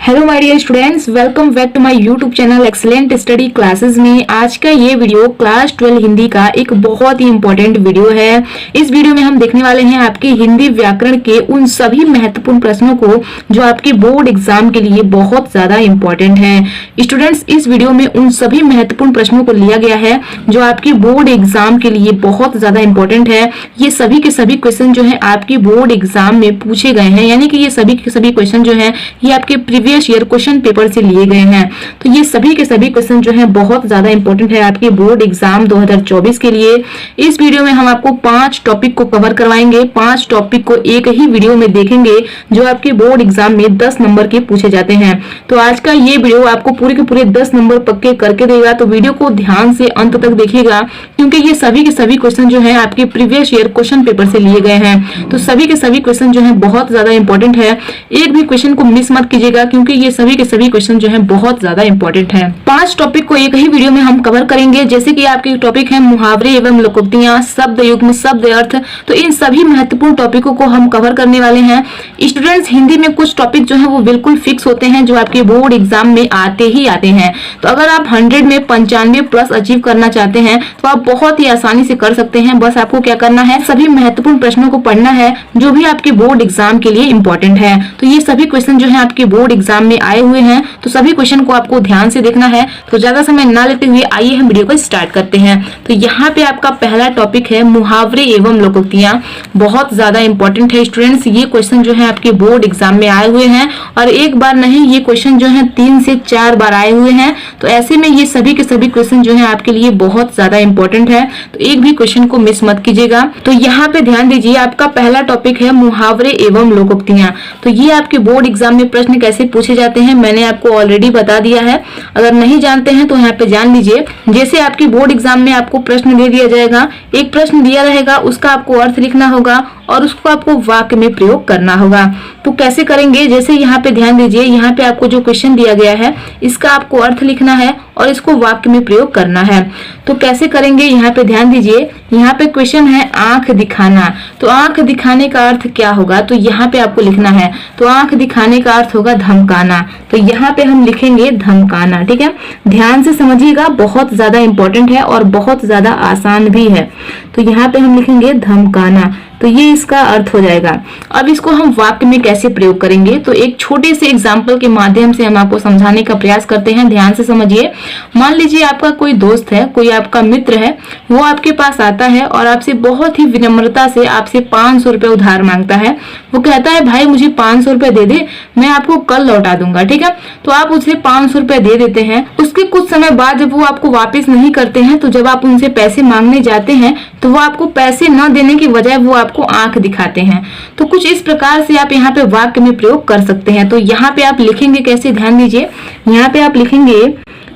Hello my dear students, welcome back to my YouTube channel excellent study classes में। आज का ये video class 12 Hindi का एक बहुत ही इंपॉर्टेंट वीडियो है। इस वीडियो में हम देखने वाले हैं आपके हिंदी व्याकरण के उन सभी महत्वपूर्ण प्रश्नों को जो आपके बोर्ड एग्जाम के लिए बहुत ज्यादा इंपॉर्टेंट है। स्टूडेंट्स, इस वीडियो में उन सभी महत्वपूर्ण प्रश्नों को लिया गया है जो आपके बोर्ड एग्जाम के लिए बहुत ज्यादा इंपॉर्टेंट है। ये सभी के सभी क्वेश्चन जो है आपके बोर्ड एग्जाम में पूछे गए हैं, यानी कि ये सभी के सभी क्वेश्चन जो है ये आपके प्रीवियस ईयर क्वेश्चन पेपर से लिए गए हैं। तो ये सभी के सभी क्वेश्चन जो है बहुत ज्यादा इंपॉर्टेंट है आपके बोर्ड एग्जाम 2024 के लिए। इस वीडियो में हम आपको 5 टॉपिक को कवर करवाएंगे। 5 टॉपिक को एक ही वीडियो में देखेंगे जो आपके बोर्ड एग्जाम में 10 नंबर के पूछे जाते हैं। तो आज का ये वीडियो आपको पूरे के पूरे 10 नंबर पक्के करके देगा। तो वीडियो को ध्यान से अंत तक देखिएगा, क्योंकि ये सभी के सभी क्वेश्चन जो है आपके प्रीवियस ईयर क्वेश्चन पेपर से लिए गए हैं। तो सभी के सभी क्वेश्चन जो है बहुत ज्यादा इंपॉर्टेंट है। एक भी क्वेश्चन को मिस मत कीजिएगा, क्योंकि ये सभी के सभी क्वेश्चन जो है बहुत ज्यादा इंपॉर्टेंट है। 5 टॉपिक को एक ही वीडियो में हम कवर करेंगे। जैसे कि आपके टॉपिक है मुहावरे एवं लोकोक्तियां, शब्द युग्म, शब्द अर्थ। तो इन सभी महत्वपूर्ण टॉपिकों को हम कवर करने वाले हैं। स्टूडेंट्स, हिंदी में कुछ टॉपिक जो है वो बिल्कुल फिक्स होते हैं जो आपके बोर्ड एग्जाम में आते ही आते हैं। तो अगर आप 100 में 95 प्लस अचीव करना चाहते हैं तो आप बहुत ही आसानी से कर सकते हैं। बस आपको क्या करना है, सभी महत्वपूर्ण प्रश्नों को पढ़ना है जो भी आपके बोर्ड एग्जाम के लिए इंपॉर्टेंट है। तो ये सभी क्वेश्चन जो है आपके बोर्ड एग्जाम में आए हुए हैं, तो सभी क्वेश्चन को आपको ध्यान से देखना है। तो ज्यादा समय ना लेते हुए आइए हम वीडियो को स्टार्ट करते हैं। तो यहाँ पे आपका पहला टॉपिक है मुहावरे एवं लोकोक्तियां। बहुत ज्यादा इंपॉर्टेंट है स्टूडेंट्स। ये क्वेश्चन जो है आपके बोर्ड एग्जाम में आए हुए हैं, और एक बार नहीं, ये क्वेश्चन जो है 3 से 4 बार आए हुए हैं। तो ऐसे में ये सभी के सभी क्वेश्चन जो है आपके लिए बहुत ज्यादा इंपॉर्टेंट है। तो एक भी क्वेश्चन को मिस मत कीजिएगा। तो यहाँ पे ध्यान दीजिए, आपका पहला टॉपिक है मुहावरे एवं लोकोक्तियां। तो ये आपके बोर्ड एग्जाम में प्रश्न कैसे पूछे जाते हैं मैंने आपको ऑलरेडी बता दिया है। अगर नहीं जानते हैं तो यहाँ पे जान लीजिए। जैसे आपकी बोर्ड एग्जाम में आपको प्रश्न दे दिया जाएगा, एक प्रश्न दिया रहेगा, उसका आपको अर्थ लिखना होगा और उसको आपको वाक्य में प्रयोग करना होगा। तो कैसे करेंगे, जैसे यहाँ पे ध्यान दीजिए, यहाँ पे आपको जो क्वेश्चन दिया गया है इसका आपको अर्थ लिखना है और इसको वाक्य में प्रयोग करना है। तो कैसे करेंगे, यहाँ पे ध्यान दीजिए। यहाँ पे क्वेश्चन है आंख दिखाना। तो आंख दिखाने का अर्थ क्या होगा, तो यहाँ पे आपको लिखना है। तो आंख दिखाने का अर्थ होगा धमकाना। तो यहाँ पे हम लिखेंगे धमकाना। ठीक है, ध्यान से समझिएगा, बहुत ज्यादा इंपॉर्टेंट है और बहुत ज्यादा आसान भी है। तो यहाँ पे हम लिखेंगे धमकाना। तो ये इसका अर्थ हो जाएगा। अब इसको हम वाक्य में कैसे प्रयोग करेंगे, तो एक छोटे से एग्जाम्पल के माध्यम से हम आपको समझाने का प्रयास करते हैं। ध्यान से समझिए। मान लीजिए आपका कोई दोस्त है, कोई आपका मित्र है, वो आपके पास आता है और आपसे बहुत ही विनम्रता से आपसे 500 रुपए उधार मांगता है। वो कहता है, भाई मुझे 500 रुपए दे दे, मैं आपको कल लौटा दूंगा। ठीक है, तो आप उसे 500 रुपए दे देते हैं। उसके कुछ समय बाद जब वो आपको वापस नहीं करते हैं, तो जब आप उनसे पैसे मांगने जाते हैं तो वो आपको पैसे न देने की बजाय वो आपको आंख दिखाते हैं। तो कुछ इस प्रकार से आप यहाँ पे वाक्य में प्रयोग कर सकते हैं। तो यहाँ पे आप लिखेंगे कैसे, ध्यान दीजिए। यहाँ पे आप लिखेंगे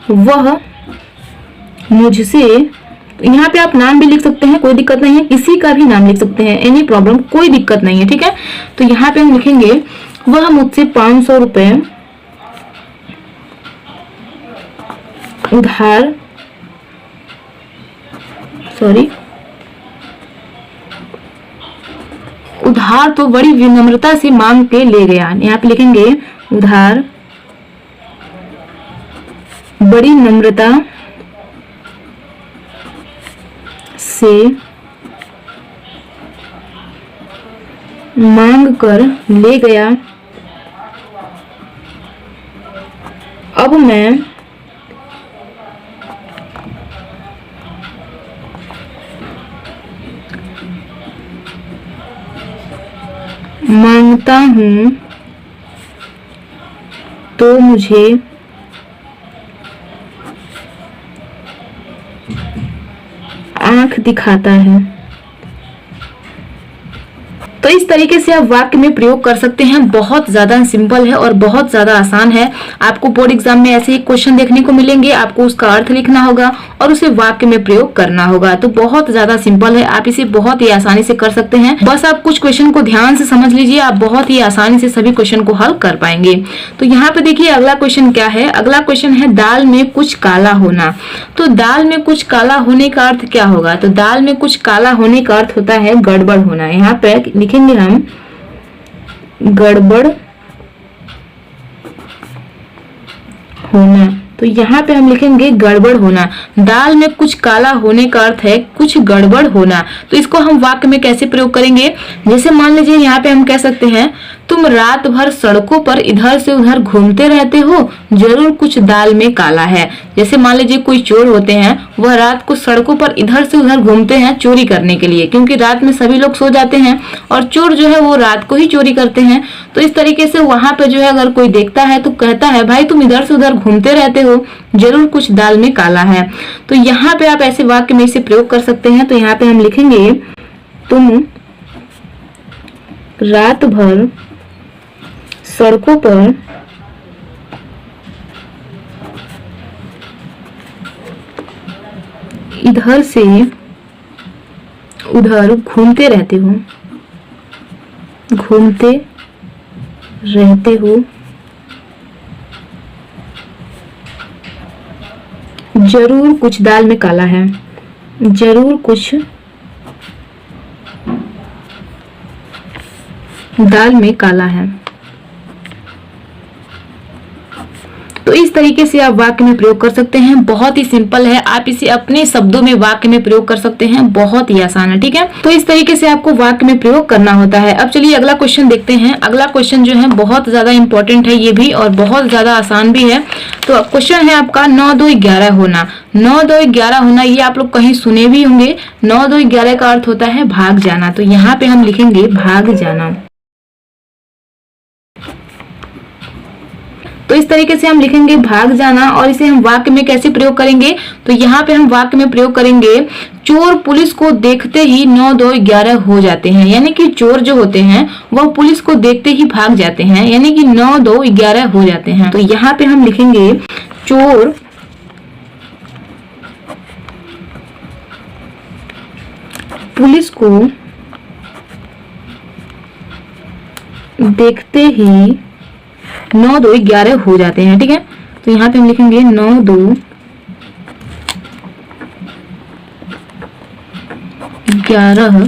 वह मुझसे, यहाँ पे आप नाम भी लिख सकते हैं, कोई दिक्कत नहीं है। किसी का भी नाम लिख सकते हैं, एनी प्रॉब्लम, कोई दिक्कत नहीं है। ठीक है, तो यहाँ पे हम लिखेंगे वह मुझसे 500 रुपए उधार, उधार तो बड़ी विनम्रता से मांग के ले गया। यहाँ पे लिखेंगे उधार बड़ी नम्रता से मांग कर ले गया। अब मैं मांगता हूं तो मुझे आंख दिखाता है। तो इस तरीके से आप वाक्य में प्रयोग कर सकते हैं। बहुत ज्यादा सिंपल है और बहुत ज्यादा आसान है। आपको बोर्ड एग्जाम में ऐसे ही क्वेश्चन देखने को मिलेंगे, आपको उसका अर्थ लिखना होगा और उसे वाक्य में प्रयोग करना होगा। तो बहुत ज्यादा सिंपल है, आप इसे बहुत ही आसानी से कर सकते हैं। बस आप कुछ क्वेश्चन को ध्यान से समझ लीजिए, आप बहुत ही आसानी से सभी क्वेश्चन को हल कर पाएंगे। तो यहाँ पे देखिए अगला क्वेश्चन क्या है। अगला क्वेश्चन है दाल में कुछ काला होना। तो दाल में कुछ काला होने का अर्थ क्या होगा, तो दाल में कुछ काला होने का अर्थ होता है गड़बड़ होना। यहाँ पे लिखेंगे हम गड़बड़ होना, तो यहाँ पे हम लिखेंगे गड़बड़ होना। दाल में कुछ काला होने का अर्थ है कुछ गड़बड़ होना। तो इसको हम वाक्य में कैसे प्रयोग करेंगे, जैसे मान लीजिए यहाँ पे हम कह सकते हैं तुम रात भर सड़कों पर इधर से उधर घूमते रहते हो, जरूर कुछ दाल में काला है। जैसे मान लीजिए कोई चोर होते हैं, वह रात को सड़कों पर इधर से उधर घूमते हैं चोरी करने के लिए, क्योंकि रात में सभी लोग सो जाते हैं और चोर जो है वो रात को ही चोरी करते हैं। तो इस तरीके से वहां पे जो है अगर कोई देखता है तो कहता है भाई तुम इधर से उधर घूमते रहते हो, जरूर कुछ दाल में काला है। तो यहाँ पे आप ऐसे वाक्य में इसे प्रयोग कर सकते हैं। तो यहाँ पे हम लिखेंगे तुम रात भर सड़कों पर इधर से उधर घूमते रहते हो, जरूर कुछ दाल में काला है, जरूर कुछ दाल में काला है। तो इस तरीके से आप वाक्य में प्रयोग कर सकते हैं। बहुत ही सिंपल है, आप इसे अपने शब्दों में वाक्य में प्रयोग कर सकते हैं, बहुत ही आसान है। ठीक है, तो इस तरीके से आपको वाक्य में प्रयोग करना होता है। अब चलिए अगला क्वेश्चन देखते हैं। अगला क्वेश्चन जो है बहुत ज्यादा इंपॉर्टेंट है ये भी, और बहुत ज्यादा आसान भी है। तो क्वेश्चन है आपका 9 2 11 होना। 9 2 11 होना ये आप लोग कहीं सुने भी होंगे। 9 2 11 का अर्थ होता है भाग जाना। तो यहाँ पे हम लिखेंगे भाग जाना। तो इस तरीके से हम लिखेंगे भाग जाना, और इसे हम वाक्य में कैसे प्रयोग करेंगे, तो यहाँ पे हम वाक्य में प्रयोग करेंगे चोर पुलिस को देखते ही 9 2 11 हो जाते हैं। यानी कि चोर जो होते हैं वह पुलिस को देखते ही भाग जाते हैं, यानी कि 9 2 11 हो जाते हैं। तो यहाँ पे हम लिखेंगे चोर पुलिस को देखते ही 9 2 11 हो जाते हैं। ठीक है, तो यहाँ पे हम लिखेंगे 9 2 11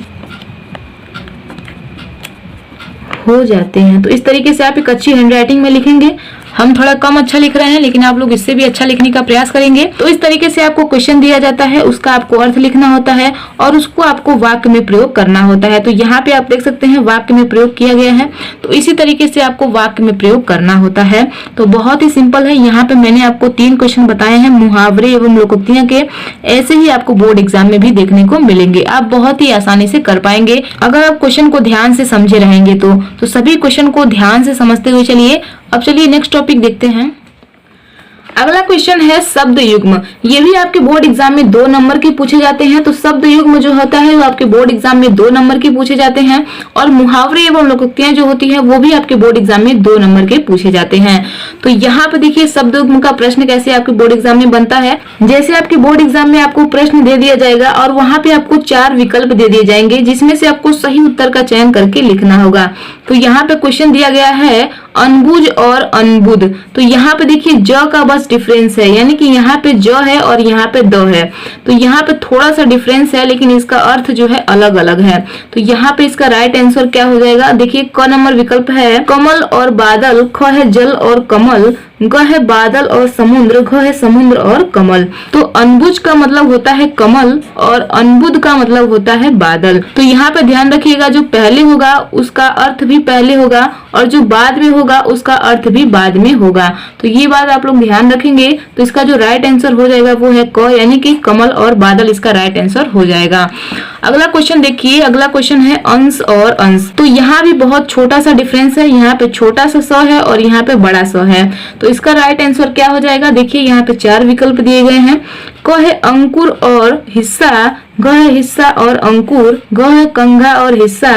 हो जाते हैं। तो इस तरीके से आप एक अच्छी हैंडराइटिंग में लिखेंगे। हम थोड़ा कम अच्छा लिख रहे हैं, लेकिन आप लोग इससे भी अच्छा लिखने का प्रयास करेंगे। तो इस तरीके से आपको क्वेश्चन दिया जाता है, उसका आपको अर्थ लिखना होता है और उसको आपको वाक्य में प्रयोग करना होता है। तो यहाँ पे आप देख सकते हैं वाक्य में प्रयोग किया गया है। तो इसी तरीके से आपको वाक्य में प्रयोग करना होता है। तो बहुत ही सिंपल है। यहाँ पे मैंने आपको 3 क्वेश्चन बताए हैं मुहावरे एवं लोकोक्तियां के। ऐसे ही आपको बोर्ड एग्जाम में भी देखने को मिलेंगे। आप बहुत ही आसानी से कर पाएंगे अगर आप क्वेश्चन को ध्यान से समझे रहेंगे। तो सभी क्वेश्चन को ध्यान से समझते हुए चलिए। अब चलिए नेक्स्ट टॉपिक देखते हैं। अगला क्वेश्चन है शब्द युग्म। ये भी आपके बोर्ड एग्जाम में 2 नंबर के पूछे जाते हैं। तो शब्द युग्म जो होता है वो आपके बोर्ड एग्जाम में 2 नंबर के पूछे जाते हैं, और मुहावरे एवं लोकोक्तियां जो होती है वो भी आपके बोर्ड एग्जाम में 2 नंबर के पूछे जाते हैं। तो यहाँ पे देखिए शब्द युग्म का प्रश्न कैसे आपके बोर्ड एग्जाम में बनता है। जैसे आपके बोर्ड एग्जाम में आपको प्रश्न दे दिया जाएगा और वहां पे आपको 4 विकल्प दे दिए जाएंगे, जिसमें से आपको सही उत्तर का चयन करके लिखना होगा। तो यहाँ पे क्वेश्चन दिया गया है अनबुझ और अनबुध। तो यहाँ पे देखिए ज का बस डिफरेंस है, यानी कि यहाँ पे ज है और यहाँ पे द है। तो यहाँ पे थोड़ा सा डिफरेंस है, लेकिन इसका अर्थ जो है अलग अलग है। तो यहाँ पे इसका राइट आंसर क्या हो जाएगा, देखिए क नंबर विकल्प है कमल और बादल, ख है जल और कमल, ग है बादल और समुद्र, घ है समुद्र और कमल। तो अनबुझ का मतलब होता है कमल और अनबुध का मतलब होता है बादल। तो यहाँ पे ध्यान रखिएगा जो पहले होगा उसका अर्थ भी पहले होगा और जो बाद में होगा उसका अर्थ भी बाद में होगा। तो ये बात आप लोग ध्यान रखेंगे। तो इसका जो राइट आंसर हो जाएगा वो है क, यानी कि कमल और बादल इसका राइट आंसर हो जाएगा। अगला क्वेश्चन देखिए। अगला क्वेश्चन है अंश और अंश। तो यहाँ भी बहुत छोटा सा डिफरेंस है, यहाँ पे छोटा सा स है और यहाँ पे बड़ा स है। तो इसका राइट आंसर क्या हो जाएगा, देखिए यहाँ पे 4 विकल्प दिए गए हैं। क है अंकुर और हिस्सा, घ है हिस्सा और अंकुर, घ है कंघा और हिस्सा,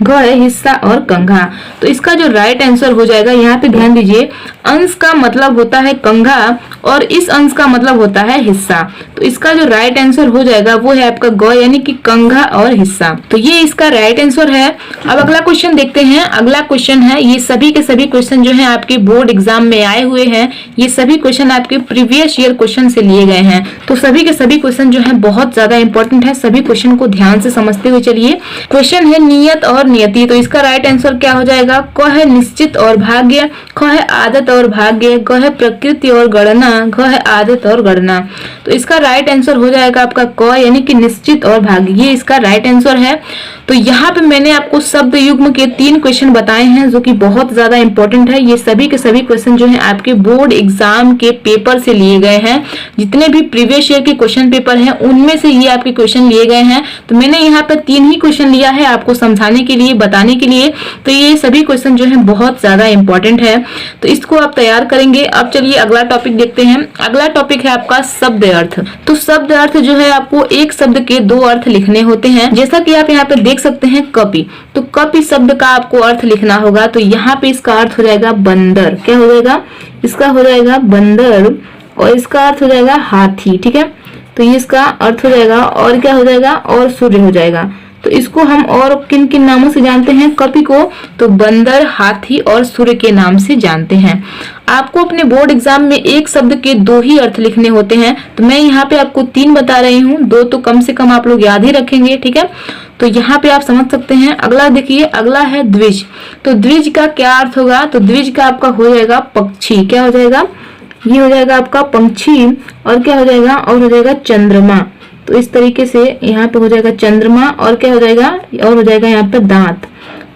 घ है हिस्सा और कंघा। तो इसका जो राइट आंसर हो जाएगा, यहाँ पे ध्यान दीजिए, अंश का मतलब होता है कंघा और इस अंश का मतलब होता है हिस्सा। तो इसका जो राइट आंसर हो जाएगा वो है आपका ग, यानी कि कंघा और हिस्सा। तो ये इसका राइट आंसर है। अब अगला क्वेश्चन देखते हैं। अगला क्वेश्चन है, ये सभी के सभी क्वेश्चन जो है आपके बोर्ड एग्जाम में आए हुए हैं। ये सभी क्वेश्चन आपके प्रीवियस ईयर क्वेश्चन से लिए गए हैं। तो सभी के सभी क्वेश्चन जो है बहुत ज्यादा इंपॉर्टेंट है। सभी क्वेश्चन को ध्यान से समझते हुए चलिए। क्वेश्चन है नियत और और नियति। तो इसका राइट आंसर क्या हो जाएगा? क है निश्चित और भाग्य, ख है आदत और भाग्य, ग है प्रकृति और गणना, घ है आदत और गणना। तो इसका राइट आंसर हो जाएगा आपका क यानी कि निश्चित और भाग्य, ये इसका राइट आंसर है। तो यहाँ पे मैंने आपको शब्द युग्म के 3 क्वेश्चन बताए हैं जो कि बहुत ज्यादा इंपॉर्टेंट है। ये सभी के सभी क्वेश्चन जो है आपके बोर्ड एग्जाम के पेपर से लिए गए हैं। जितने भी प्रीवियस ईयर के क्वेश्चन पेपर हैं उनमें से ये आपके क्वेश्चन लिए गए हैं। तो मैंने यहाँ पे 3 ही क्वेश्चन लिया है आपको समझाने के लिए, बताने के लिए। तो ये सभी क्वेश्चन जो है बहुत ज्यादा इंपॉर्टेंट है, तो इसको आप तैयार करेंगे। अब चलिए अगला टॉपिक देखते हैं। अगला टॉपिक है आपका शब्द अर्थ। तो शब्द अर्थ जो है आपको एक शब्द के 2 अर्थ लिखने होते हैं। जैसा कि आप यहाँ पे देख सकते हैं कपि, तो कपि शब्द का आपको अर्थ लिखना होगा। तो यहाँ पे इसका अर्थ हो जाएगा बंदर। क्या हो जाएगा? इसका हो जाएगा बंदर और इसका अर्थ हो जाएगा हाथी। ठीक है, तो ये इसका अर्थ हो जाएगा। और क्या हो जाएगा? और सूर्य हो जाएगा। तो इसको हम और किन किन नामों से जानते हैं कपि को? तो बंदर, हाथी और सूर्य के नाम से जानते हैं। आपको अपने बोर्ड एग्जाम में एक शब्द के 2 ही अर्थ लिखने होते हैं। तो मैं यहाँ पे आपको 3 बता रही हूँ, 2 तो कम से कम आप लोग याद ही रखेंगे। ठीक है, तो यहाँ पे आप समझ सकते हैं। अगला देखिए, अगला है द्विज। तो द्विज का क्या अर्थ होगा? तो द्विज का आपका हो जाएगा पक्षी। क्या हो जाएगा? ये हो जाएगा आपका पंछी। और क्या हो जाएगा? और हो जाएगा चंद्रमा। तो इस तरीके से यहाँ पे हो जाएगा चंद्रमा। और क्या हो जाएगा? और हो जाएगा यहाँ पे दांत।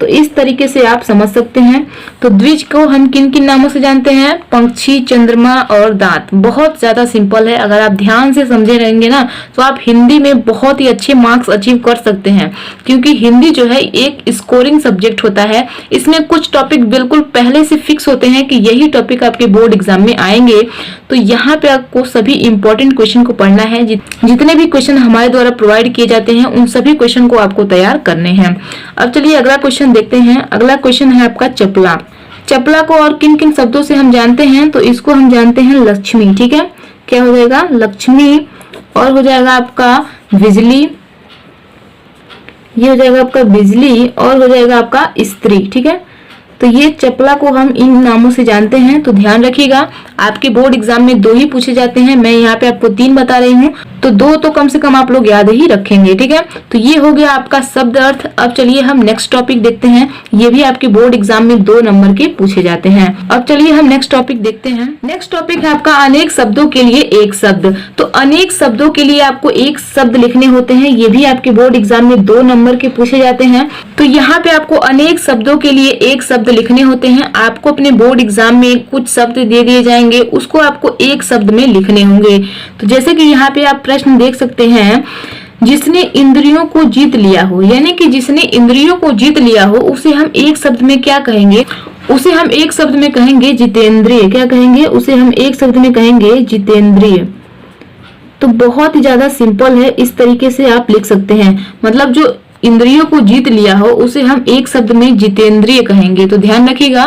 तो इस तरीके से आप समझ सकते हैं। तो द्विज को हम किन किन नामों से जानते हैं? पंछी, चंद्रमा और दांत। बहुत ज्यादा सिंपल है। अगर आप ध्यान से समझे रहेंगे ना तो आप हिंदी में बहुत ही अच्छे मार्क्स अचीव कर सकते हैं, क्योंकि हिंदी जो है एक स्कोरिंग सब्जेक्ट होता है। इसमें कुछ टॉपिक बिल्कुल पहले से फिक्स होते हैं कि यही टॉपिक आपके बोर्ड एग्जाम में आएंगे। तो यहाँ पे आपको सभी इंपॉर्टेंट क्वेश्चन को पढ़ना है। जितने भी क्वेश्चन हमारे द्वारा प्रोवाइड किए जाते हैं उन सभी क्वेश्चन को आपको तैयार करने हैं। अब चलिए अगला क्वेश्चन देखते हैं। अगला क्वेश्चन है आपका चपला। चपला को और किन किन शब्दों से हम जानते हैं? तो इसको हम जानते हैं लक्ष्मी। ठीक है, क्या हो जाएगा? लक्ष्मी। और हो जाएगा आपका बिजली, ये हो जाएगा आपका बिजली। और हो जाएगा आपका स्त्री। ठीक है, तो ये चपला को हम इन नामों से जानते हैं। तो ध्यान रखिएगा, आपके बोर्ड एग्जाम में 2 ही पूछे जाते हैं। मैं यहाँ पे आपको 3 बता रही हूँ, तो 2 तो कम से कम आप लोग याद ही रखेंगे। ठीक है, तो ये हो गया आपका शब्द अर्थ। अब चलिए हम नेक्स्ट टॉपिक देखते हैं। ये भी आपके बोर्ड एग्जाम में 2 नंबर के पूछे जाते हैं। अब चलिए हम नेक्स्ट टॉपिक देखते हैं। नेक्स्ट टॉपिक है आपका अनेक शब्दों के लिए एक शब्द। तो अनेक शब्दों के लिए आपको एक शब्द लिखने होते हैं। ये भी आपके बोर्ड एग्जाम में 2 नंबर के पूछे जाते हैं। तो यहाँ पे आपको अनेक शब्दों के लिए एक शब्द लिखने होते हैं। आपको अपने बोर्ड एग्जाम में कुछ शब्द दे दिए जाएंगे, उसको आपको एक शब्द में लिखने होंगे। तो जैसे कि यहाँ पे आप प्रश्न देख सकते हैं, जिसने इंद्रियों को जीत लिया हो, यानी कि जिसने इंद्रियों को जीत लिया हो उसे हम एक शब्द में क्या कहेंगे? उसे हम एक शब्द में कहेंगे जितेंद्रिय। क्या कहेंगे? उसे हम एक शब्द में कहेंगे जितेंद्रिय। तो बहुत ही ज्यादा सिंपल है, इस तरीके से आप लिख सकते हैं। मतलब जो इंद्रियों को जीत लिया हो उसे हम एक शब्द में जितेंद्रिय कहेंगे। तो ध्यान रखिएगा।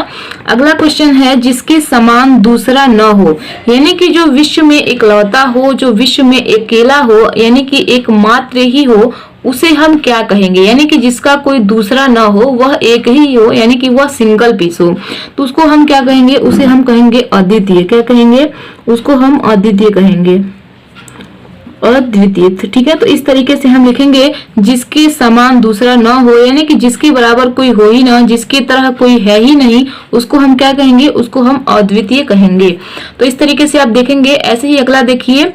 अगला क्वेश्चन है जिसके समान दूसरा न हो, यानी कि जो विश्व में इकलौता हो, जो विश्व में अकेला हो, यानी कि एकमात्र ही हो, उसे हम क्या कहेंगे? यानी कि जिसका कोई दूसरा ना हो, वह एक ही हो, यानी कि वह सिंगल पीस हो, तो उसको हम क्या कहेंगे? उसे हम कहेंगे अद्वितीय। क्या कहेंगे? उसको हम अद्वितीय कहेंगे, अद्वितीय। ठीक है, तो इस तरीके से हम लिखेंगे जिसके समान दूसरा न हो, यानी कि जिसके बराबर कोई हो ही ना, जिसकी तरह कोई है ही नहीं, उसको हम क्या कहेंगे? उसको हम अद्वितीय कहेंगे। तो इस तरीके से आप देखेंगे। ऐसे ही अगला देखिए,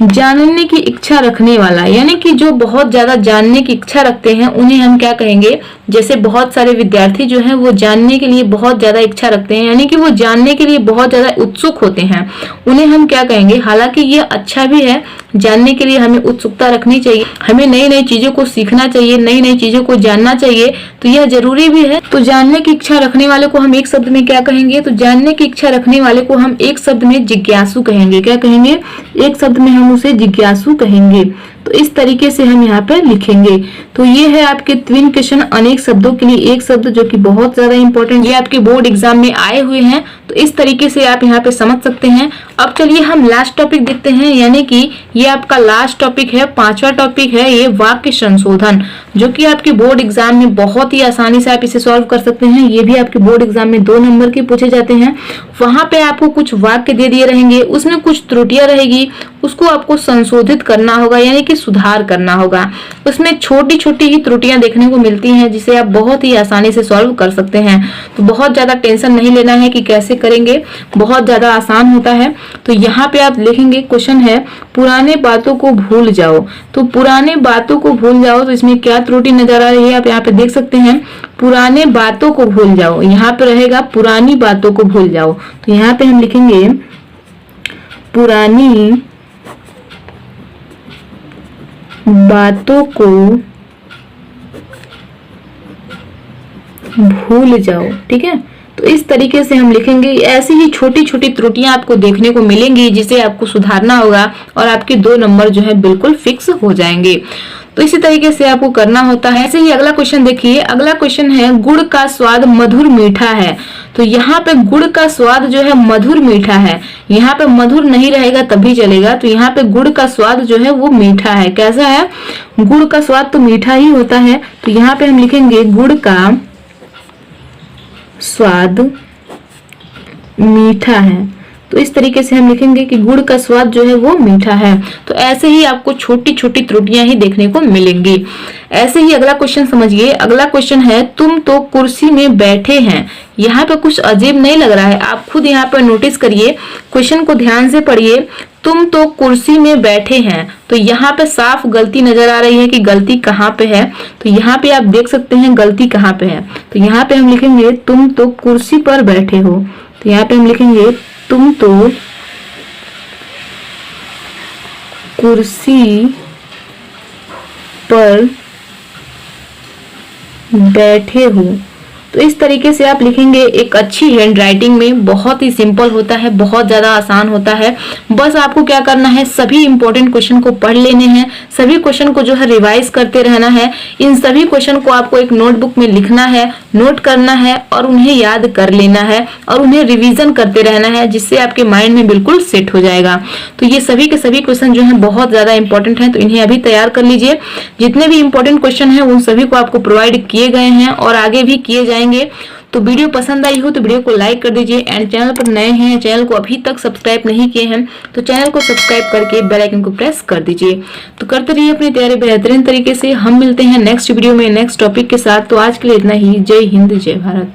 जानने की इच्छा रखने वाला, यानी कि जो बहुत ज्यादा जानने की इच्छा रखते हैं उन्हें हम क्या कहेंगे? जैसे बहुत सारे विद्यार्थी जो हैं वो जानने के लिए बहुत ज्यादा इच्छा रखते हैं, यानी कि वो जानने के लिए बहुत ज्यादा उत्सुक होते हैं, उन्हें हम क्या कहेंगे? हालांकि ये अच्छा भी है, जानने के लिए हमें उत्सुकता रखनी चाहिए, हमें नई नई चीजों को सीखना चाहिए, नई नई चीजों को जानना चाहिए, तो यह जरूरी भी है। तो जानने की इच्छा रखने वाले को हम एक शब्द में क्या कहेंगे? तो जानने की इच्छा रखने वाले को हम एक शब्द में जिज्ञासु कहेंगे। क्या कहेंगे? एक शब्द में हम उसे जिज्ञासु कहेंगे। तो इस तरीके से हम यहाँ पर लिखेंगे। तो ये है आपके 3 क्वेश्चन अनेक शब्दों के लिए एक शब्द, जो कि बहुत ज्यादा इंपॉर्टेंट, ये आपके बोर्ड एग्जाम में आए हुए हैं। तो इस तरीके से आप यहाँ पे समझ सकते हैं। अब चलिए हम लास्ट टॉपिक देखते हैं, यानी कि ये आपका लास्ट टॉपिक है, 5वां टॉपिक है ये वाक्य संशोधन। जो कि आपके बोर्ड एग्जाम में बहुत ही आसानी से आप इसे सॉल्व कर सकते हैं। ये भी आपके बोर्ड एग्जाम में 2 नंबर के पूछे जाते हैं। वहां पे आपको कुछ वाक्य दे दिए रहेंगे, उसमें कुछ त्रुटियां रहेगी, उसको आपको संशोधित करना होगा, यानी कि सुधार करना होगा। उसमें छोटी छोटी ही त्रुटियां देखने को मिलती हैं जिसे आप बहुत ही आसानी से सॉल्व कर सकते हैं। तो बहुत ज्यादा टेंशन नहीं लेना है कि कैसे करेंगे, बहुत ज्यादा आसान होता है। तो यहाँ पे आप लिखेंगे, क्वेश्चन है पुराने बातों को भूल जाओ। तो पुराने बातों को भूल जाओ, तो इसमें क्या त्रुटि नजर आ रही है आप यहाँ पे देख सकते हैं। पुराने बातों को भूल जाओ, यहाँ पे रहेगा पुरानी बातों को भूल जाओ। तो यहाँ पे हम लिखेंगे पुरानी बातों को भूल जाओ। ठीक है, तो इस तरीके से हम लिखेंगे। ऐसी ही छोटी छोटी त्रुटियां आपको देखने को मिलेंगी जिसे आपको सुधारना होगा और आपके 2 नंबर जो है बिल्कुल फिक्स हो जाएंगे। तो इसी तरीके से आपको करना होता है। ऐसे ही अगला क्वेश्चन देखिए। अगला क्वेश्चन है गुड़ का स्वाद मधुर मीठा है। तो यहाँ पे गुड़ का स्वाद जो है मधुर मीठा है, यहाँ पे मधुर नहीं रहेगा तभी चलेगा। तो यहाँ पे गुड़ का स्वाद जो है वो मीठा है। कैसा है? गुड़ का स्वाद तो मीठा ही होता है। तो यहाँ पे हम लिखेंगे गुड़ का स्वाद मीठा है। तो इस तरीके से हम लिखेंगे कि गुड़ का स्वाद जो है वो मीठा है। तो ऐसे ही आपको छोटी छोटी त्रुटियां ही देखने को मिलेंगी। ऐसे ही अगला क्वेश्चन समझिए। अगला क्वेश्चन है तुम तो कुर्सी में बैठे हैं। यहाँ पे कुछ अजीब नहीं लग रहा है? आप खुद यहाँ पर नोटिस करिए, क्वेश्चन को ध्यान से पढ़िए। तुम तो कुर्सी में बैठे हैं, तो यहाँ पे साफ गलती नजर आ रही है कि गलती कहाँ पे है। तो यहाँ पे आप देख सकते हैं गलती कहाँ पे है। तो यहाँ पे हम लिखेंगे तुम तो कुर्सी पर बैठे हो। तो यहाँ पे हम लिखेंगे तुम तो कुर्सी पर बैठे हो। तो इस तरीके से आप लिखेंगे। एक अच्छी हैंड राइटिंग में बहुत ही सिंपल होता है, बहुत ज्यादा आसान होता है। बस आपको क्या करना है, सभी इंपॉर्टेंट क्वेश्चन को पढ़ लेने हैं, सभी क्वेश्चन को जो है रिवाइज करते रहना है। इन सभी क्वेश्चन को आपको एक नोटबुक में लिखना है, नोट करना है और उन्हें याद कर लेना है और उन्हें रिविजन करते रहना है, जिससे आपके माइंड में बिल्कुल सेट हो जाएगा। तो ये सभी के सभी क्वेश्चन जो है बहुत ज्यादा इंपॉर्टेंट है, तो इन्हें अभी तैयार कर लीजिए। जितने भी इंपॉर्टेंट क्वेश्चन है उन सभी को आपको प्रोवाइड किए गए हैं और आगे भी किए जाएंगे। तो वीडियो पसंद आई हो तो वीडियो को लाइक कर दीजिए। एंड चैनल पर नए हैं, चैनल को अभी तक सब्सक्राइब नहीं किए हैं तो चैनल को सब्सक्राइब करके बेल आइकन को प्रेस कर दीजिए। तो करते रहिए अपनी तैयारी बेहतरीन तरीके से। हम मिलते हैं नेक्स्ट वीडियो में नेक्स्ट टॉपिक के साथ। तो आज के लिए इतना ही। जय हिंद, जय भारत।